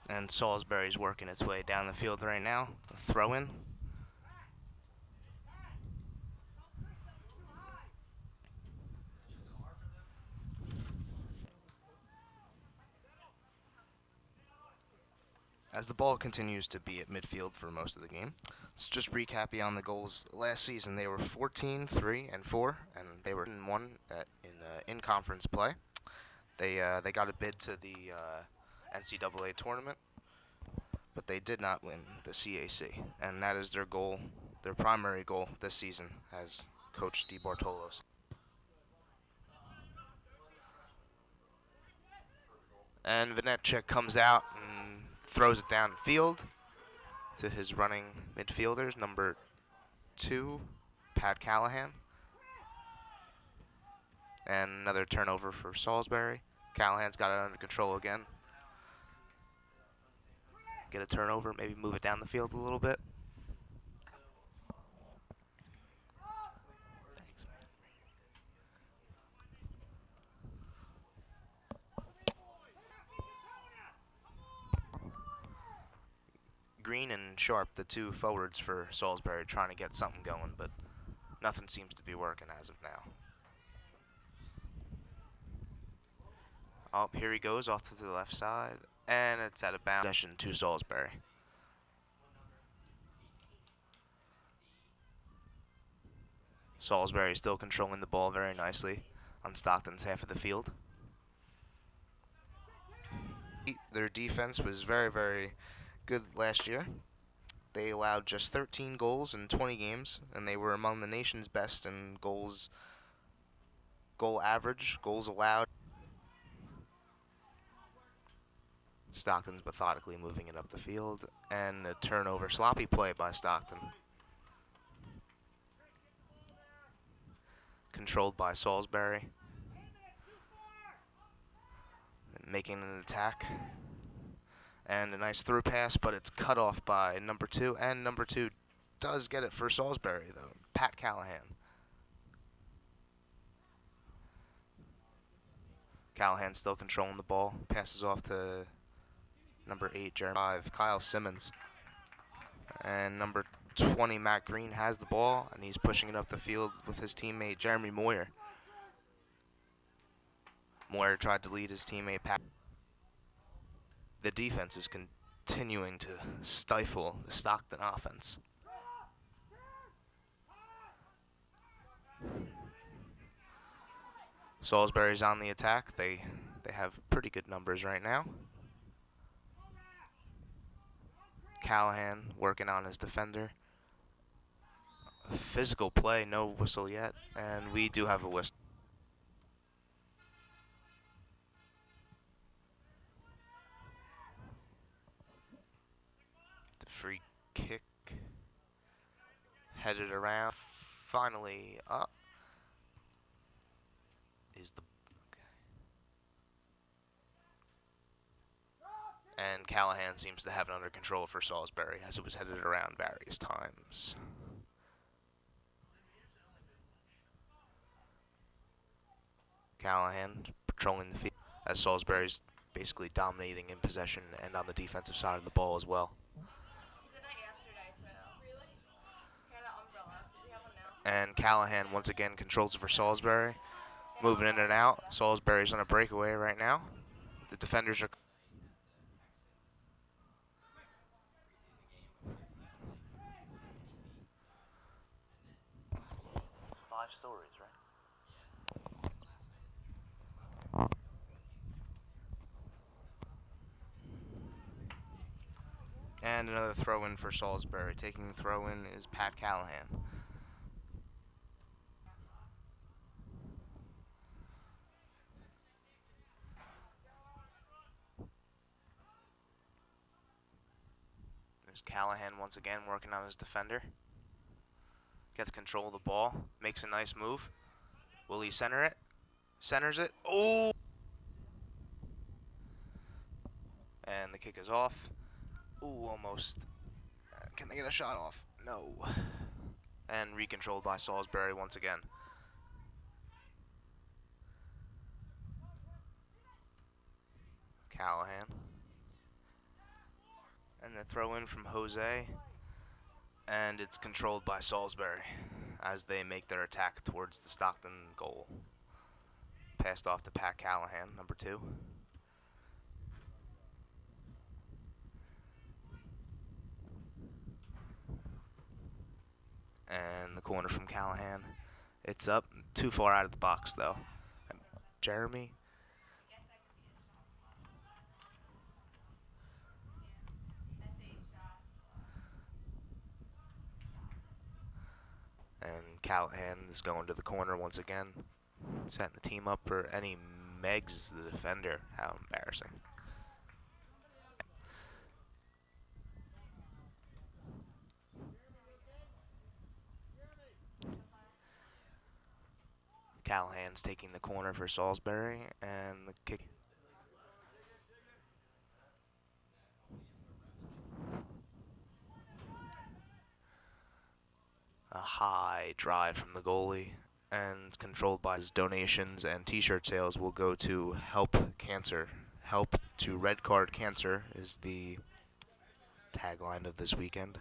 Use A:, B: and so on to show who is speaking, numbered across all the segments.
A: And Salisbury's working its way down the field right now. A throw in. As the ball continues to be at midfield for most of the game, let's just recap on the goals. Last season they were 14, 3, and 4, and they were in one in conference play. They got a bid to the NCAA tournament, but they did not win the CAC, and that is their goal, their primary goal this season, as Coach DeBartolos. And Vinetchik comes out and throws it downfield to his running midfielders, number 2, Pat Callahan. And another turnover for Salisbury. Callahan's got it under control again. Get a turnover, maybe move it down the field a little bit. Thanks, man. Green and Sharp, the two forwards for Salisbury, trying to get something going, but nothing seems to be working as of now. Oh, here he goes off to the left side, and it's out of bounds. Possession to Salisbury. Salisbury still controlling the ball very nicely on Stockton's half of the field. Their defense was very, very good last year. They allowed just 13 goals in 20 games, and they were among the nation's best in goal average, goals allowed. Stockton's methodically moving it up the field, and a turnover. Sloppy play by Stockton. Controlled by Salisbury. Making an attack. And a nice through pass, but it's cut off by number 2, and number 2 does get it for Salisbury, though. Pat Callahan. Callahan still controlling the ball. Passes off to number 8, Jeremy 5, Kyle Simmons. And number 20, Matt Green, has the ball, and he's pushing it up the field with his teammate, Jeremy Moyer. Moyer tried to lead his teammate, Pat. The defense is continuing to stifle the Stockton offense. Salisbury's on the attack. They have pretty good numbers right now. Callahan working on his defender. Physical play, no whistle yet, and we do have a whistle. The free kick headed around, finally up is the and Callahan seems to have it under control for Salisbury as it was headed around various times. Callahan patrolling the field as Salisbury's basically dominating in possession and on the defensive side of the ball as well. And Callahan once again controls it for Salisbury. Moving in and out. Salisbury's on a breakaway right now. The defenders are... Five stories, right? And another throw-in for Salisbury. Taking the throw-in is Pat Callahan. There's Callahan once again working on his defender. Gets control of the ball. Makes a nice move. Will he center it? Centers it. Oh! And the kick is off. Ooh, almost. Can they get a shot off? No. And recontrolled by Salisbury once again. Callahan. And the throw in from Jose, and it's controlled by Salisbury as they make their attack towards the Stockton goal. Passed off to Pat Callahan, number 2. And the corner from Callahan. It's up, too far out of the box though. Jeremy. And Callahan is going to the corner once again, setting the team up for any Meggs, the defender. How embarrassing. Callahan's taking the corner for Salisbury, and the kick. A high drive from the goalie, and controlled by his donations and t-shirt sales will go to Help Cancer. Help to Red Card Cancer is the tagline of this weekend.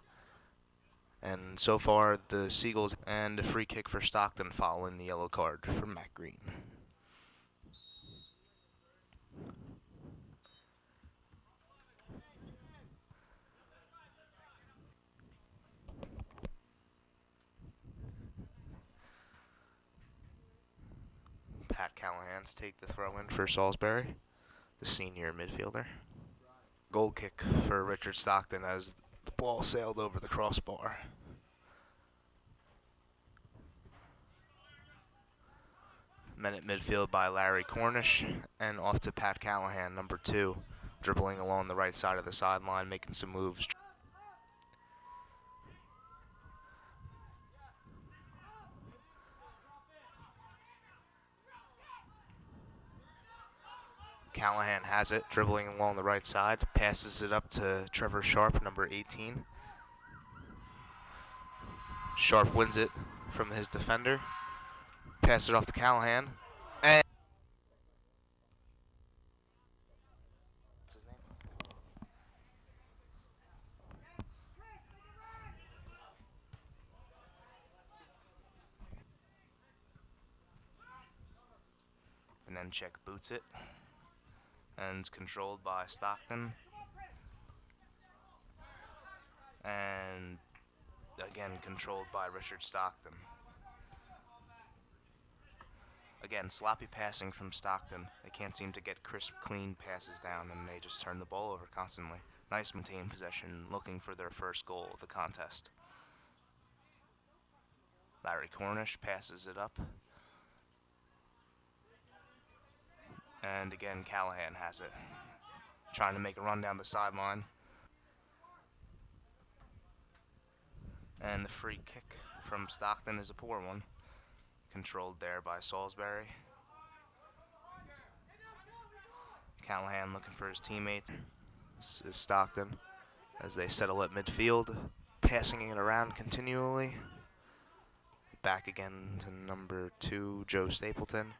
A: And so far, the Seagulls and a free kick for Stockton following the yellow card from Matt Green. Pat Callahan to take the throw in for Salisbury, the senior midfielder. Goal kick for Richard Stockton as the ball sailed over the crossbar. Men at midfield by Larry Cornish, and off to Pat Callahan, number 2, dribbling along the right side of the sideline, making some moves. Callahan has it, dribbling along the right side, passes it up to Trevor Sharp, number 18. Sharp wins it from his defender, passes it off to Callahan, and what's his name? And then Check boots it, and it's controlled by Stockton. And again controlled by Richard Stockton. Again, sloppy passing from Stockton. They can't seem to get crisp, clean passes down, and they just turn the ball over constantly. Nice maintained possession, looking for their first goal of the contest. Larry Cornish passes it up. And again, Callahan has it. Trying to make a run down the sideline. And the free kick from Stockton is a poor one. Controlled there by Salisbury. Callahan looking for his teammates. This is Stockton as they settle at midfield, passing it around continually. Back again to number 2, Joe Stapleton.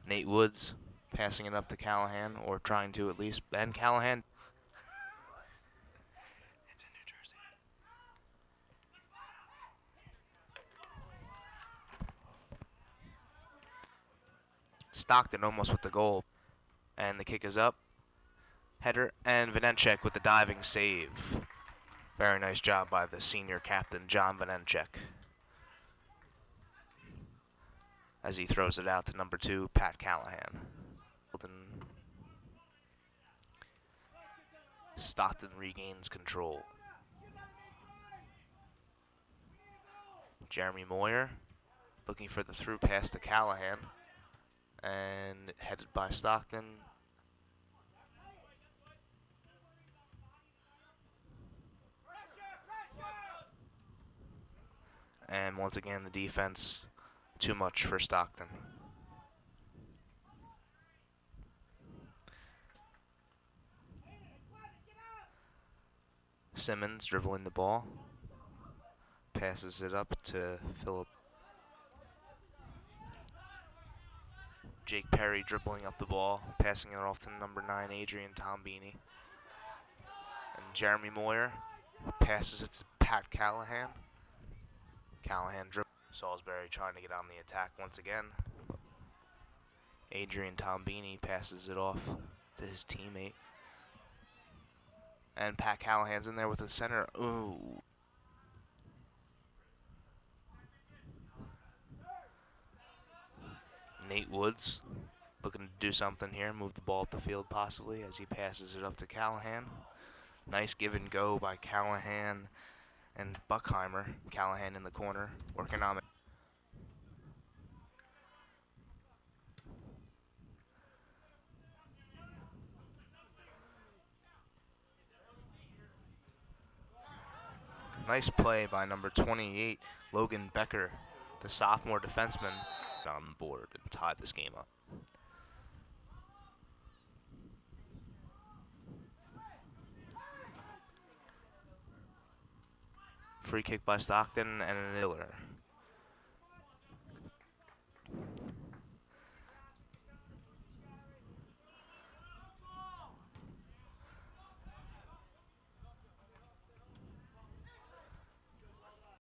A: Nate Woods passing it up to Callahan, or trying to at least. And Callahan. It's in New Jersey. Stockton almost with the goal. And the kick is up. Header, and Vanenchek with the diving save. Very nice job by the senior captain, John Vanenchek, as he throws it out to number 2, Pat Callahan. Stockton regains control. Jeremy Moyer looking for the through pass to Callahan, and headed by Stockton. And once again, the defense, too much for Stockton. Simmons dribbling the ball, passes it up to Philip.
B: Jake Perry dribbling up the ball, passing it off to number 9, Adrian Tombini. And Jeremy Moyer passes it to Pat Callahan. Callahan dribbles. Salisbury trying to get on the attack once again. Adrian Tombini passes it off to his teammate. And Pat Callahan's in there with the center. Ooh. Nate Woods looking to do something here, move the ball up the field possibly as he passes it up to Callahan. Nice give and go by Callahan and Buckheimer. Callahan in the corner, working on it. Nice play by number 28, Logan Becker, the sophomore defenseman, on the board and tied this game up. Free kick by Stockton and an Miller.